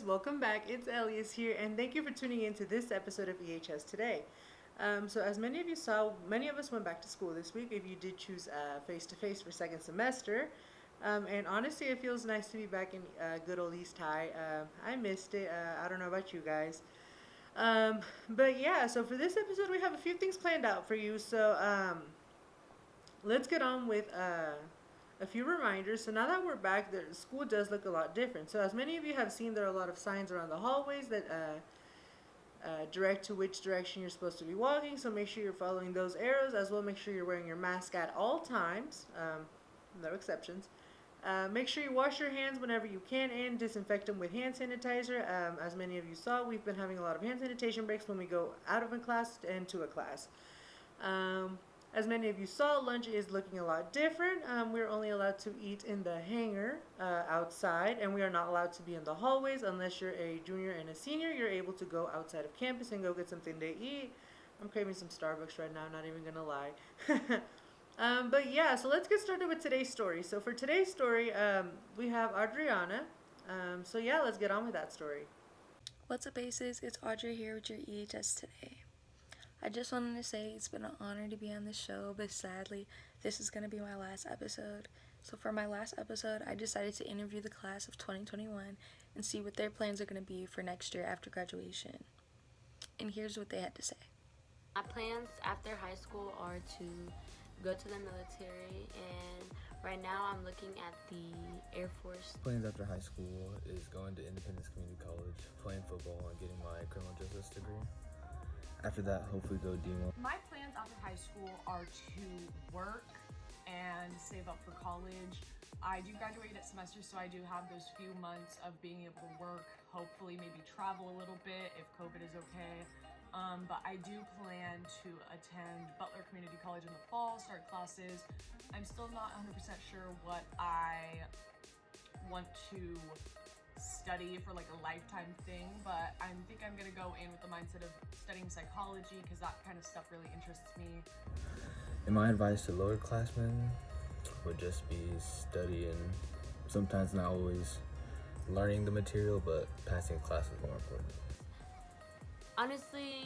welcome back. It's Elias here, and thank you for tuning in to this episode of EHS Today. So as many of you saw, many of us went back to school this week if you did choose face-to-face for second semester. And honestly, it feels nice to be back in good old East High. I missed it. I don't know about you guys. But yeah, so for this episode, we have a few things planned out for you. So let's get on with a few reminders. So now that we're back, the school does look a lot different. So as many of you have seen, there are a lot of signs around the hallways that direct to which direction you're supposed to be walking. So make sure you're following those arrows. As well, make sure you're wearing your mask at all times. No exceptions. Make sure you wash your hands whenever you can and disinfect them with hand sanitizer. As many of you saw, we've been having a lot of hand sanitation breaks when we go out of a class and to a class. As many of you saw, lunch is looking a lot different. We're only allowed to eat in the hangar outside, and we are not allowed to be in the hallways unless you're a junior and a senior. You're able to go outside of campus and go get something to eat. I'm craving some Starbucks right now, not even gonna lie. But yeah, so let's get started with today's story. So for today's story, we have Audryanna. So yeah, let's get on with that story. What's up, Aces? It's Audrey here with your EHS Today. I just wanted to say it's been an honor to be on this show, but sadly, this is going to be my last episode. So for my last episode, I decided to interview the class of 2021 and see what their plans are going to be for next year after graduation. And here's what they had to say. My plans after high school are to go to the military, and right now I'm looking at the Air Force. Plans after high school is going to Independence Community College, playing football, and getting my criminal justice degree. After that, hopefully go DEMO. My plans after high school are to work and save up for college. I do graduate at semester, so I do have those few months of being able to work, hopefully maybe travel a little bit if COVID is okay. But I do plan to attend Butler Community College in the fall, start classes. I'm still not 100% sure what I want to study for like a lifetime thing, but I think I'm gonna go in with the mindset of studying psychology because that kind of stuff really interests me. And my advice to lower classmen would just be studying, sometimes not always learning the material, but passing class is more important. Honestly,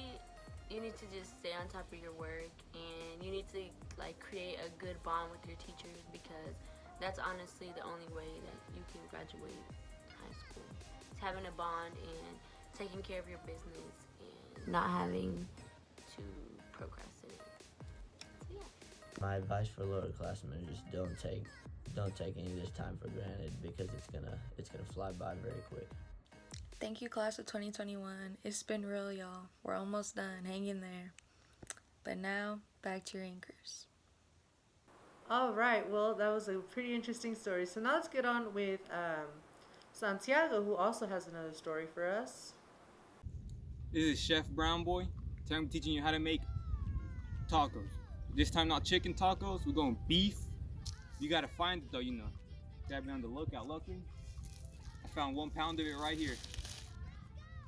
you need to just stay on top of your work, and you need to like create a good bond with your teachers, because that's honestly the only way that you can graduate high school. It's having a bond and taking care of your business and not having to procrastinate. So yeah. My advice for lower classmen is just don't take any of this time for granted, because it's gonna fly by very quick. Thank you, class of 2021. It's been real, y'all. We're almost done. Hang in there. But now, back to your anchors. All right, well, that was a pretty interesting story. So now let's get on with Santiago, who also has another story for us. This is Chef Brown Boy. Today I'm teaching you how to make tacos. This time not chicken tacos, we're going beef. You gotta find it though, you know. Gotta be on the lookout. Luckily, I found 1 pound of it right here.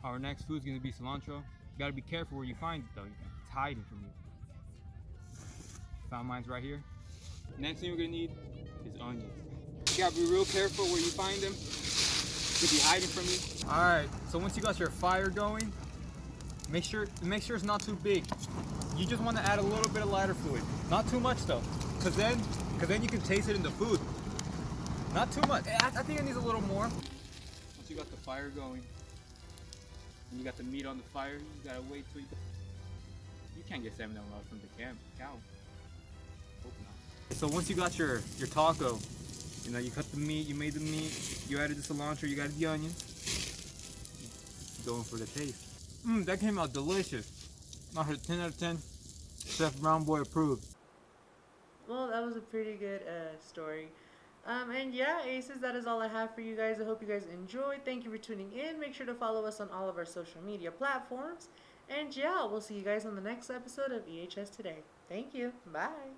Our next food's gonna be cilantro. You gotta be careful where you find it though. It's hiding from you. Found mine's right here. Next thing we're gonna need is onions. You gotta be real careful where you find them. Could be hiding from you. All right, so once you got your fire going, make sure it's not too big. You just want to add a little bit of lighter fluid. Not too much though, cause then you can taste it in the food. Not too much. I think it needs a little more. Once you got the fire going, and you got the meat on the fire, you gotta wait till you can't get salmon from the cow. Hope not. So once you got your taco, you know, you cut the meat, you made the meat, you added the cilantro, you added the onions. Going for the taste. That came out delicious. Not a 10 out of 10. Chef Brown Boy approved. Well, that was a pretty good story. And yeah, Aces, that is all I have for you guys. I hope you guys enjoyed. Thank you for tuning in. Make sure to follow us on all of our social media platforms. And yeah, we'll see you guys on the next episode of EHS Today. Thank you. Bye.